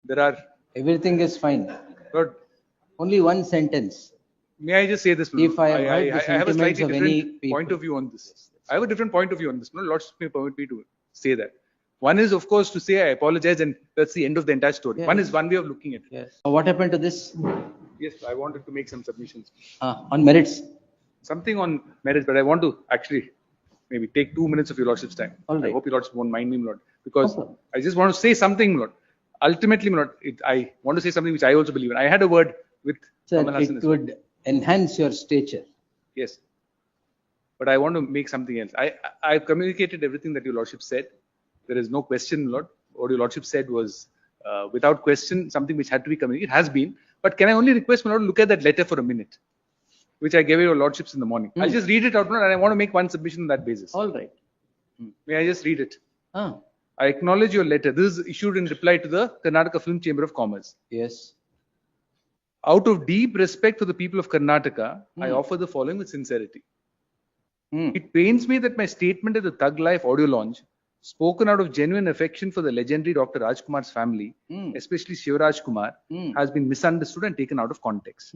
There are. Everything is fine. Lord, Only one sentence. may I just say this? If I have heard the I have a sentiments slightly of any different people. point of view on this. I have a different point of view on this. No, Lord, may permit me to say that. One is, of course, to say I apologize, and that's the end of the entire story. Yeah, One yeah. is one way of looking at it. Yes. What happened to this? Yes, I wanted to make some submissions. On merits. Something on marriage, but I want to actually maybe take 2 minutes of your lordship's time. All right. I hope your lordship won't mind me, Lord, because No problem. I just want to say something, Lord. Ultimately, Lord, I want to say something which I also believe in. I had a word with Sir, Kamal Haasan it as well. would enhance your stature. Yes. But I want to make something else. I've communicated everything that your lordship said. There is no question, Lord. What your lordship said was, without question, something which had to be communicated. It has been. But can I only request, my Lord, look at that letter for a minute, which I gave your lordships in the morning. I'll just read it out, Lord, and I want to make one submission on that basis. All right. May I just read it? Ah, I acknowledge your letter. This is issued in reply to the Karnataka Film Chamber of Commerce. yes. Out of deep respect for the people of Karnataka, I offer the following with sincerity. It pains me that my statement at the Thug Life audio launch, spoken out of genuine affection for the legendary Dr. Rajkumar's family, especially Shivraj Kumar, has been misunderstood and taken out of context.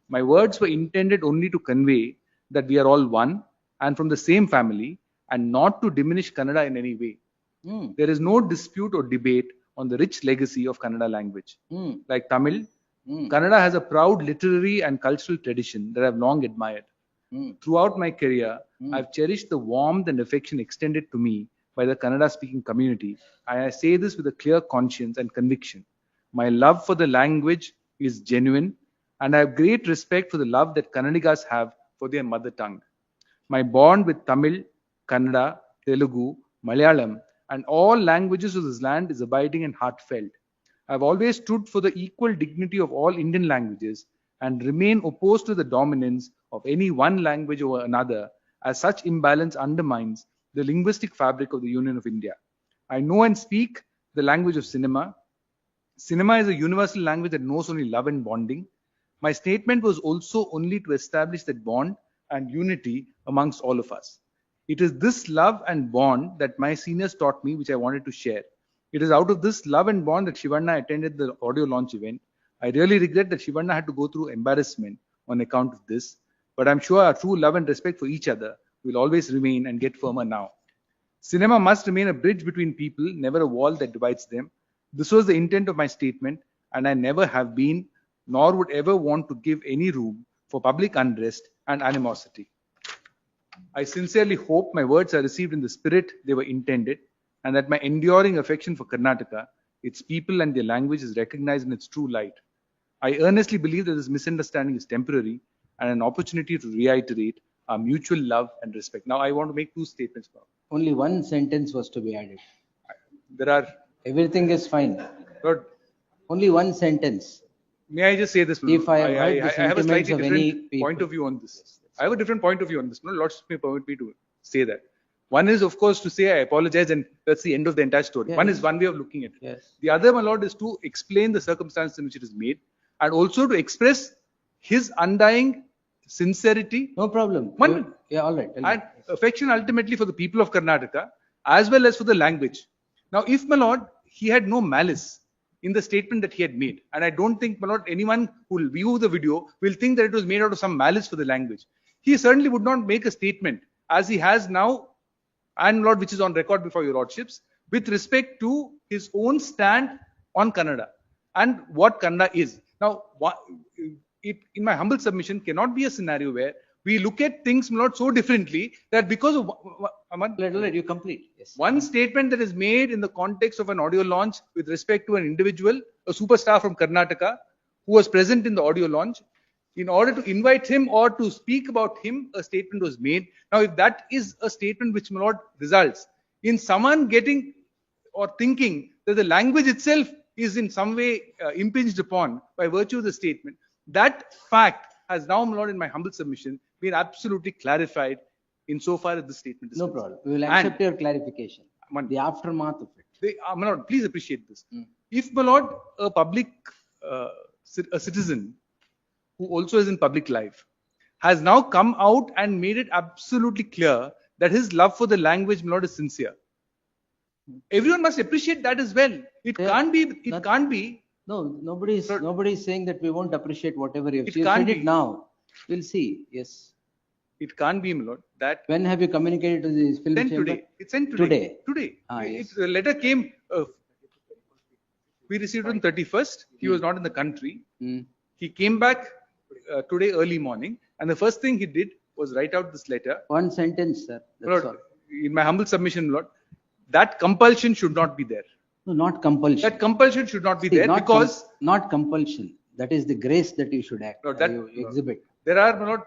My words were intended only to convey that we are all one and from the same family, and not to diminish Kannada in any way. There is no dispute or debate on the rich legacy of Kannada language. Like Tamil, Kannada has a proud literary and cultural tradition that I've long admired. Throughout my career, I've cherished the warmth and affection extended to me by the Kannada speaking community, and I say this with a clear conscience and conviction. My love for the language is genuine, and I have great respect for the love that Kannadigas have for their mother tongue. My bond with Tamil, Kannada, Telugu, Malayalam, and all languages of this land is abiding and heartfelt. I have always stood for the equal dignity of all Indian languages and remain opposed to the dominance of any one language over another, as such imbalance undermines the linguistic fabric of the Union of India. I know and speak the language of cinema. Cinema is a universal language that knows only love and bonding. My statement was also only to establish that bond and unity amongst all of us. It is this love and bond that my seniors taught me, which I wanted to share. It is out of this love and bond that Shivanna attended the audio launch event. I really regret that Shivanna had to go through embarrassment on account of this, but I'm sure our true love and respect for each other will always remain and get firmer now. Cinema must remain a bridge between people, never a wall that divides them. This was the intent of my statement, and I never have been, nor would ever want to give any room for public unrest and animosity. I sincerely hope my words are received in the spirit they were intended, and that my enduring affection for Karnataka, its people and their language is recognized in its true light. I earnestly believe that this misunderstanding is temporary and an opportunity to reiterate our mutual love and respect. Now, I want to make two statements now. Only one sentence was to be added. There are. Everything is fine. Lord, Only one sentence. may I just say this? If I have heard the I have a sentiments slightly of any different people. point of view on this. I have a different point of view on this. No, Lord may permit me to say that. One is, of course, to say I apologize, and that's the end of the entire story. Yeah, One yeah. is one way of looking at it. Yes. The other, my Lord, is to explain the circumstance in which it is made, and also to express his undying sincerity No problem. One- Yeah, all right. Tell me. and affection ultimately for the people of Karnataka, as well as for the language. Now, if, my Lord, he had no malice in the statement that he had made, and I don't think, my Lord, anyone who will view the video will think that it was made out of some malice for the language. He certainly would not make a statement, as he has now, and Lord, which is on record before your lordships, with respect to his own stand on Kannada and what Kannada is. Now, it, in my humble submission, cannot be a scenario where we look at things, my Lord, so differently that because of Aman, Let you complete. Yes. one statement that is made in the context of an audio launch with respect to an individual, a superstar from Karnataka, who was present in the audio launch, in order to invite him or to speak about him, a statement was made. Now, if that is a statement which, my Lord, results in someone getting or thinking that the language itself is in some way impinged upon by virtue of the statement, that fact has now, my Lord, in my humble submission, been absolutely clarified insofar as the statement is No concerned. problem. We will accept your clarification. Aman, The aftermath of it. my Lord, please appreciate this. If, my Lord, a public a citizen who also is in public life has now come out and made it absolutely clear that his love for the language, my Lord, is sincere, everyone must appreciate that as well. It Yeah. can't be No, nobody is saying that we won't appreciate whatever you have. It You can't said it be. now. We'll see. Yes. It can't be, my lord, that When have you communicated to the film sent chamber? today. It's sent today. Today. Ah, It, yes. the letter came. We received it on 31st. He was not in the country. Hmm. He came back today early morning, and the first thing he did was write out this letter. One sentence, sir. That's Lord, all. in my humble submission, Lord, that compulsion should not be there. No, not compulsion. That compulsion should not be See, there not because not compulsion. That is the grace that you should act. Lord, that you exhibit. there are, Lord,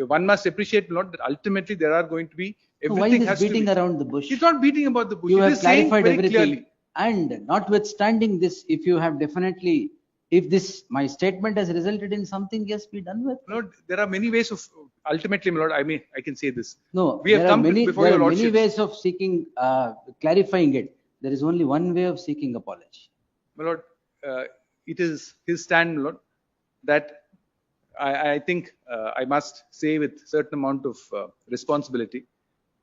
one must appreciate, Lord, that ultimately there are going to be So why everything this has to beating be. around the bush? He's not beating about the bush. You He have is saying clarified very everything. clearly. And notwithstanding this, if you have definitely, if this my statement has resulted in something, yes, be done with. Lord, there are many ways of ultimately, my Lord. I can say this. No, We have there are come many, before there your are many lordships. ways of seeking, clarifying it. There is only one way of seeking apology. My Lord, it is his stand, my Lord, that I think I must say with certain amount of responsibility,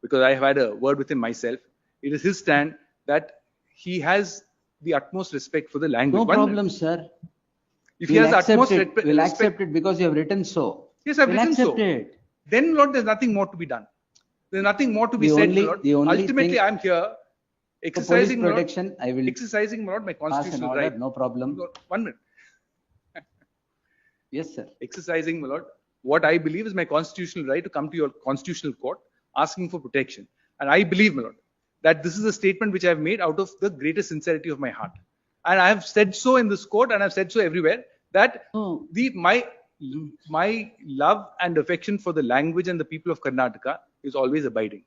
because I have had a word with him myself. It is his stand that he has the utmost respect for the language. No One- problem, sir. If he has the utmost We'll respect, accept it because you have written so. yes, I've We'll written so. accept it. Then, Lord, there's nothing more to be done. There's nothing more to be The said, only- Lord. the only Ultimately, thing- I'm here For exercising, police Lord, protection, I will exercising, Lord, my pass an constitutional order, right. no problem. No, 1 minute. Yes, sir. Exercising, my Lord, what I believe is my constitutional right to come to your constitutional court asking for protection. And I believe, my Lord, that this is a statement which I have made out of the greatest sincerity of my heart. And I have said so in this court, and I've said so everywhere, that No. my love and affection for the language and the people of Karnataka is always abiding.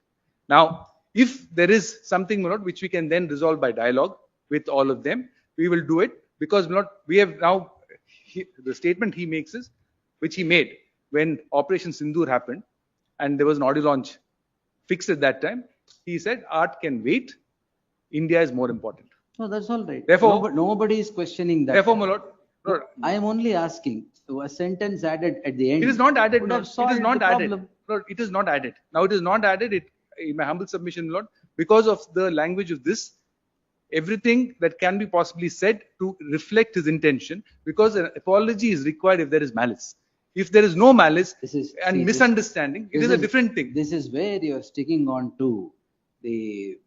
Now, if there is something, my Lord, which we can then resolve by dialogue with all of them, we will do it, because, my Lord, we have now, the statement he makes is, which he made when Operation Sindoor happened, and there was an audio launch fixed at that time. He said, art can wait, India is more important. No, that's all right. Therefore- Nobody is questioning that. Therefore, my Lord, I am only asking, so a sentence added at the end. it is not added, would Lord. have It is solved not the added. problem. Lord, it is not added. Now it is not added, in my humble submission, Lord, because of the language of this, everything that can be possibly said to reflect his intention, because an apology is required if there is malice. If there is no malice and misunderstanding, it is a different thing. This is where you are sticking on to the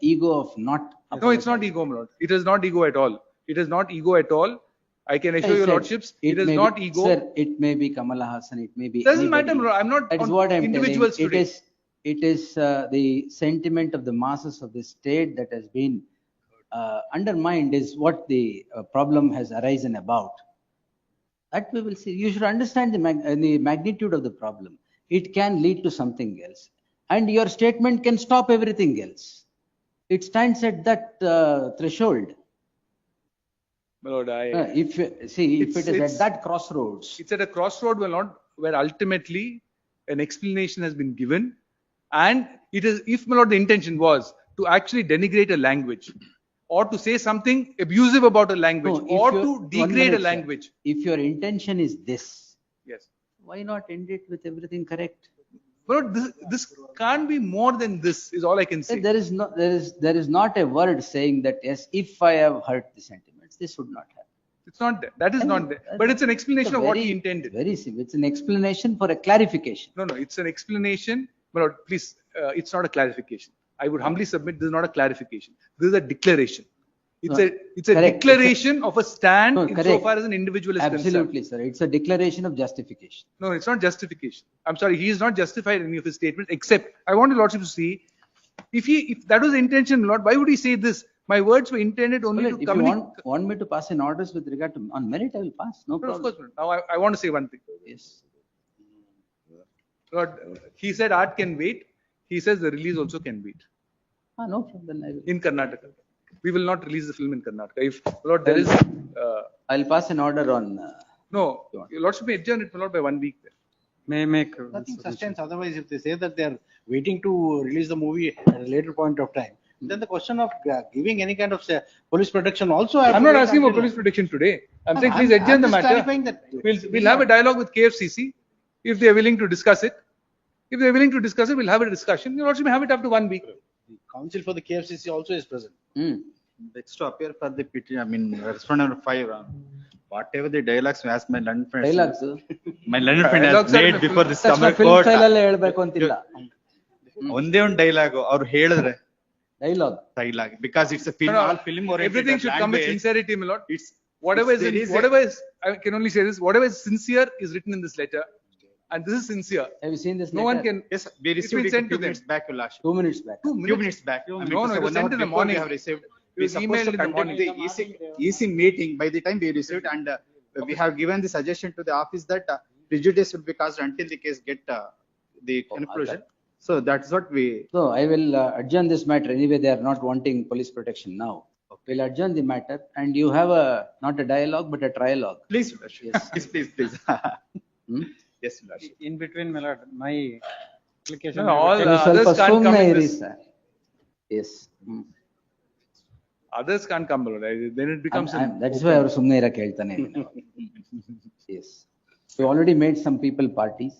ego of not. No, it's not ego, my Lord. It is not ego at all. It is not ego at all. I can assure your lordships, it is not ego. Sir, it may be Kamal Haasan, it may be. Doesn't anybody. matter, my Lord. I'm not That is on what I'm individuals telling. today. It is the sentiment of the masses of the state that has been undermined, is what the problem has arisen about. That we will see. You should understand the magnitude of the problem. It can lead to something else, and your statement can stop everything else. It stands at that threshold. My Lord, If it is at that crossroads. It's at a crossroad, my Lord, where ultimately an explanation has been given, and it is, if, my Lord, the intention was to actually denigrate a language, or to say something abusive about a language, No, or if to one degrade minute, a sir. language. If your intention is this, Yes. why not end it with everything correct? My Lord, this can't be more than this, is all I can say. There is not a word saying that, yes, if I have hurt the sentiments, this would not happen. It's not there. That is not there. But it's an explanation of what he intended. Very simple. It's an explanation for a clarification. No, it's an explanation. My Lord, please, it's not a clarification. I would humbly submit this is not a clarification. This is a declaration. It's a correct. declaration of a stand correct. insofar as an individual is Absolutely, concerned. sir. It's a declaration of justification. No, it's not justification. I'm sorry, he is not justified in any of his statements, except I want the Lordship to see, if that was the intention, Lord, why would he say this? My words were intended only to If you communicate. want me to pass in orders with regard to on merit, I will pass. No Of problem. course, Lord. Now I want to say one thing. Yes. Lord, he said art can wait. He says the release also can wait. No problem. Then I will. In Karnataka. We will not release the film in Karnataka. If, Lord, there is... I'll pass an order on. No, your Lordship may adjourn it, Lord, by 1 week. May I make Nothing sustains. Otherwise, if they say that they are waiting to release the movie at a later point of time, then the question of giving any kind of police protection also. I'm not asking for police protection today. I'm saying please adjourn the matter. That We'll have a dialogue with KFCC if they are willing to discuss it. If they are willing to discuss it, we'll have a discussion. Your Lordship may have it up to 1 week. the counsel for the KFCC also is present. Next to appear for the petition, I mean, respondent number 5, whatever the dialogues as my London friend, Dialogues my London friend has Dialogues are in made the before film. this ತಕ್ಷಣ summer film court. Style ಅಲ್ಲೇ ಹೇಳ್ಬೇಕು ಅಂತಿಲ್ಲ. ಒಂದೇ ಒಂದು dialogue ಅವ್ರು ಹೇಳಿದ್ರೆ dialogue dialogue, because it's a film, No, no, all film oriented. everything should come with sincerity, my lord. It's Whatever it's- there is, is a- whatever is, I can only say this, whatever is sincere is written in this letter. And this is sincere. Have you seen this No one can, Yes, we been received it sent a to few them. minutes back, Your Lordship. 2 minutes back. Few minutes back. I mean, No, it no, was it was 1 hour sent in the before morning. we have received. It We was supposed emailed to in the conduct the EC meeting by the time we received, and we have given the suggestion to the office that prejudice will be caused until the case get the conclusion. So that's what we. So I will adjourn this matter. Anyway, they are not wanting police protection now. We'll adjourn the matter and you have not a dialogue but a trialogue. Please, Your Lordship. Yes. please. Hmm? Yes, Your Lordship. In between, my lord, my application. No, no, all ನೀವು others ಸ್ವಲ್ಪ can't come ಸುಮ್ನೆ in ಇರಿ this. sir. Yes. Others can't come, my lord. Then it becomes. That's why ಅವರು ಸುಮ್ನೆ ಇರಕ್ಕೆ ಹೇಳ್ತಾನೆ. Yes. We already made some people parties.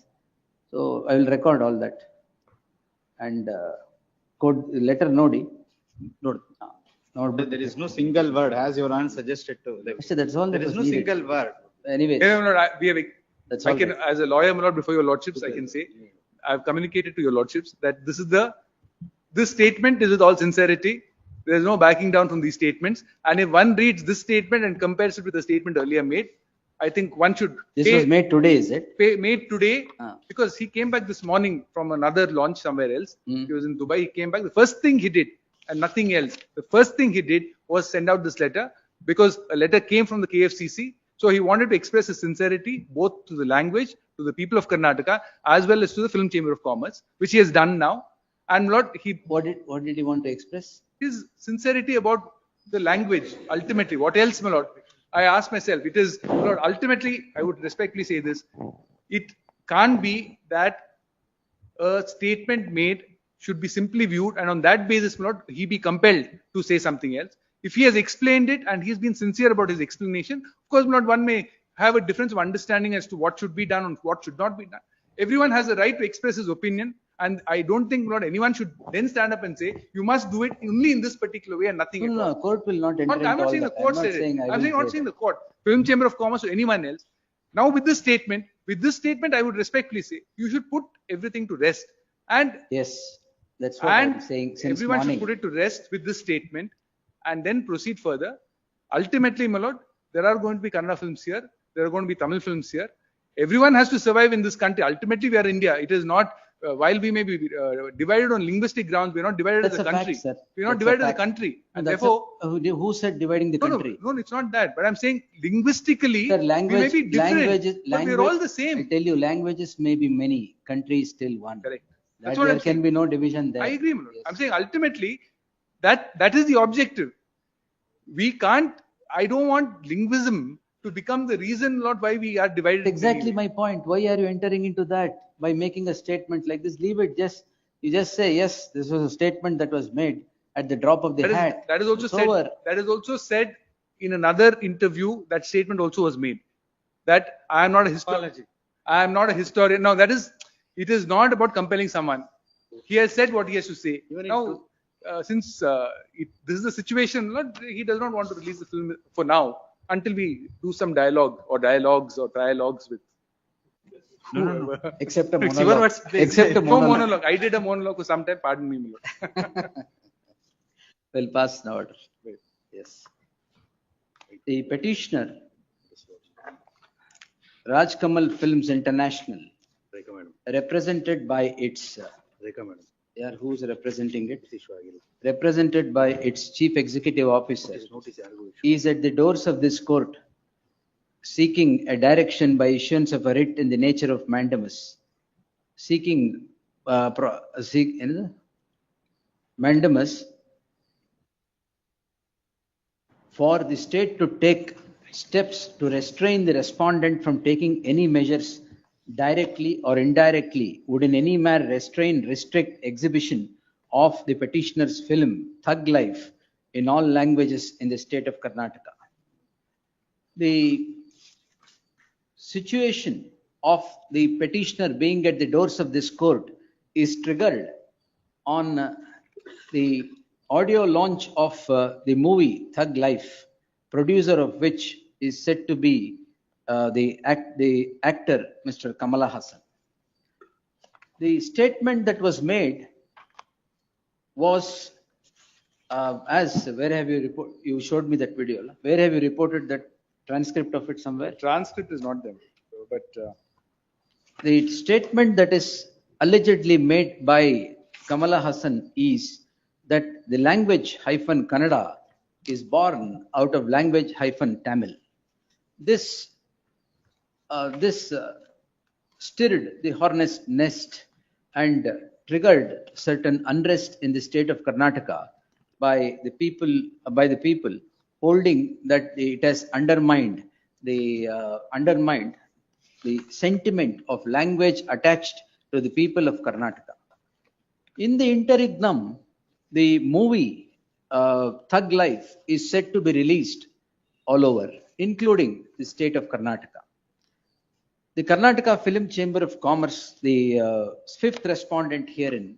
So I will record all that. And code letter ನೋಡಿ. There is no single word, as Your Honor suggested to. Actually, that's all that There is was no needed. single word. Anyways, Yeah, my lord, we have, that's I all. can, as a lawyer, my lord, before your lordships, I can say, I've communicated to your lordships that this statement is with all sincerity. There is no backing down from these statements. And if one reads this statement and compares it with the statement earlier made, I think one should This was made today, is it? made today Ah. because he came back this morning from another launch somewhere else. Hmm. He was in Dubai. He came back. The first thing he did, and nothing else, the first thing he did was send out this letter because a letter came from the KFCC. So he wanted to express his sincerity both to the language, to the people of Karnataka, as well as to the Film Chamber of Commerce, which he has done now. And Lord, What did he want to express? his sincerity about the language. Ultimately, what else, my lord? I ask myself, it is, my lord, ultimately, I would respectfully say this. It can't be that a statement made should be simply viewed, and on that basis, my lord, he be compelled to say something else. If he has explained it and he's been sincere about his explanation, of course, my lord, one may have a difference of understanding as to what should be done and what should not be done. Everyone has a right to express his opinion. And I don't think not anyone should then stand up and say you must do it only in this particular way and nothing No, at no, all. court will not enter into I'm not all saying the that. court I'm not said saying it. I I'm will saying not say saying that. the court, Film Chamber of Commerce or anyone else. Now with this statement, I would respectfully say you should put everything to rest. And Yes, that's what I'm and saying since everyone morning. should put it to rest with this statement and then proceed further. Ultimately, my lord, there are going to be Kannada films here. There are going to be Tamil films here. Everyone has to survive in this country. Ultimately, we are India. It is not, while we may be divided on linguistic grounds, we are not divided That's as a a fact, country. sir. We are not That's a divided as a fact. country. No, And that's therefore, who said dividing the no, country? no, it's not that. But I'm saying linguistically, Sir, we may language, be different, languages, but we are all the I same. tell you, languages may be many, country is still one. Correct. That That's what there I'm can saying. be no division there. I agree, my lord. Yes. I'm saying ultimately that is the objective. We can't. I don't want linguism to become the reason, Lord, why we are divided. in Exactly any way. my point. Why are you entering into that by making a statement like this? Leave it. You just say yes. This was a statement that was made at the drop of the hat. That is also It's said. over. That is also said in another interview. That statement also was made. That I am not a historian. Apology. I am not a historian. Now that is. It is not about compelling someone. He has said what he has to say. Now, since this is the situation, Lord, he does not want to release the film for now until we do some dialogue or dialogues or trialogues with. whoever. Except a It's your monologue. words, please. Except a No monologue. monologue. I did a monologue for some time. Pardon me, my lord. Will pass the order. Yes. The petitioner, Raj Kamal Films International, represented by its, who's representing it? Represented by its chief executive officer, is at the doors of this court seeking a direction by issuance of a writ in the nature of mandamus, mandamus for the state to take steps to restrain the respondent from taking any measures directly or indirectly would in any manner restrict exhibition of the petitioner's film Thug Life in all languages in the state of Karnataka. The situation of the petitioner being at the doors of this court is triggered on the audio launch of the movie Thug Life, producer of which is said to be the actor Mr. Kamal Haasan. The statement that was made was as where have you report? You showed me that video. Where have you reported that transcript of it somewhere? Transcript is not there, but The statement that is allegedly made by Kamala Hassan is that the language hyphen Kannada is born out of language hyphen Tamil. This stirred the hornet's nest and triggered certain unrest in the state of Karnataka by the people holding that it has undermined the sentiment of language attached to the people of Karnataka. In the interregnum, the movie Thug Life is set to be released all over, including the state of Karnataka. The Karnataka Film Chamber of Commerce, the fifth respondent herein,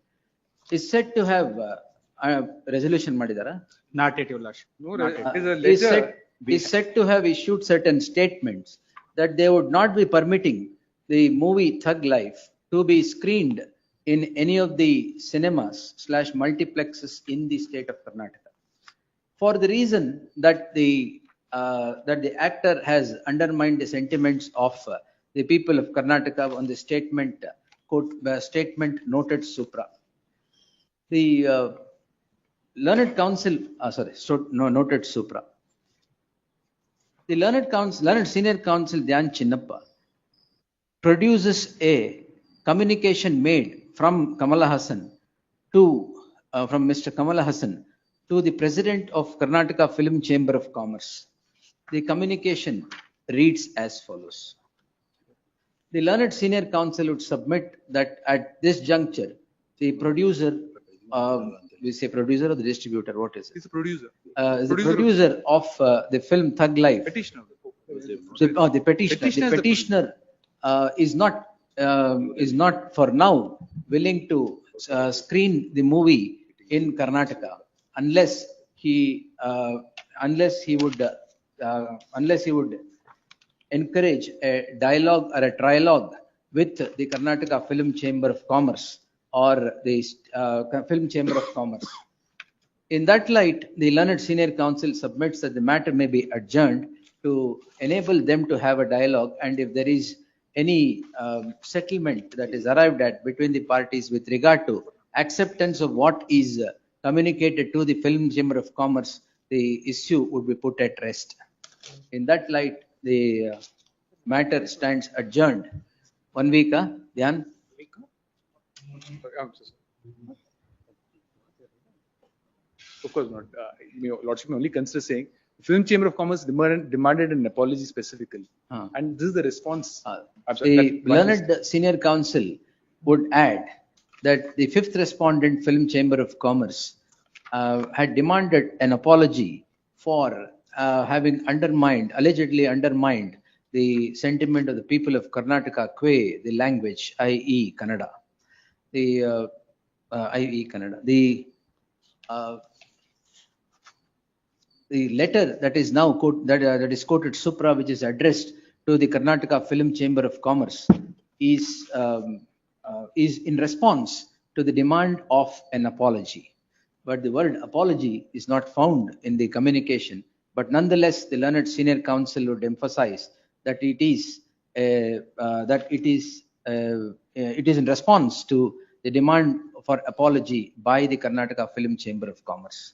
is said to have resolution madidara. Not yet, Your Lordship. no, Not it yet. is a letter. Is said to have issued certain statements that they would not be permitting the movie Thug Life to be screened in any of the cinemas / multiplexes in the state of Karnataka, for the reason that the actor has undermined the sentiments of the people of Karnataka on the statement statement noted supra. The learned counsel, noted supra. The learned senior counsel Dhyan Chinnappa produces a communication made from Kamala Hassan from Mr. Kamal Haasan to the president of Karnataka Film Chamber of Commerce. The communication reads as follows. The learned senior counsel would submit that at this juncture, the producer, we say producer or the distributor, what is it? He's a producer. The producer of the film Thug Life. Petitioner. The petitioner. The petitioner is not for now willing to screen the movie in Karnataka unless he would encourage a dialogue or a trialogue with the Karnataka Film Chamber of Commerce or the Film Chamber of Commerce. In that light, the learned senior counsel submits that the matter may be adjourned to enable them to have a dialogue, and if there is any settlement that is arrived at between the parties with regard to acceptance of what is communicated to the Film Chamber of Commerce, the issue would be put at rest. In that light, the matter stands adjourned. 1 week, Dhyan? Of course not. Your Lordship may only consider saying the Film Chamber of Commerce demanded an apology specifically. And this is the response. The learned senior counsel would add that the fifth respondent Film Chamber of Commerce had demanded an apology for having allegedly undermined the sentiment of the people of Karnataka qua the language, i.e. Kannada. The letter that is now that is quoted supra, which is addressed to the Karnataka Film Chamber of Commerce, is in response to the demand of an apology. But the word apology is not found in the communication. But nonetheless, the learned senior counsel would emphasize that it is in response to the demand for apology by the Karnataka Film Chamber of Commerce.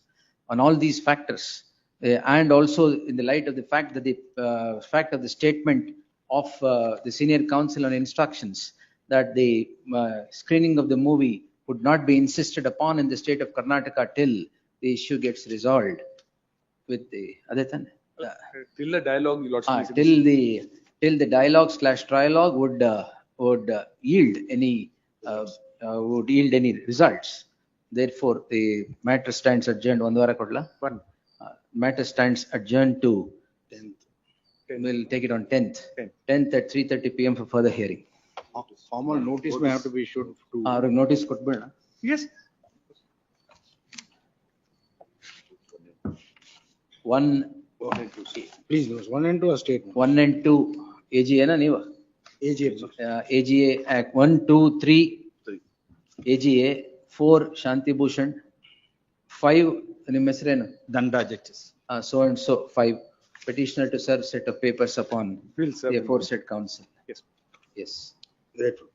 On all these factors, and also in the light of the fact that the fact of the statement of the senior counsel on instructions that the screening of the movie would not be insisted upon in the state of Karnataka till the issue gets resolved with the Adityan. Till the dialogue, Your Lordship. Till the dialogue / trialogue would yield any results. Therefore, the matter stands adjourned. One. Matter stands adjourned to 10th. We'll take it on 10th. 10th at 3:30 p.m. for further hearing. Formal notice may have to be issued to. Notice ಕೊಟ್ಬಿಡೋಣ. Yes. 1, Please, those 1 and 2 are statement. 1 and 2, AGA na ನೀವು? AGM. AGA Act 1, 2, 3, AGA 4, Shanti Bhushan, 5, ನಿಮ್ಮ ಹೆಸರೇನು? Danda judges. So and so, 5. Petitioner to serve set of papers upon Will serve the them. aforesaid council. Yes. Yes. Grateful.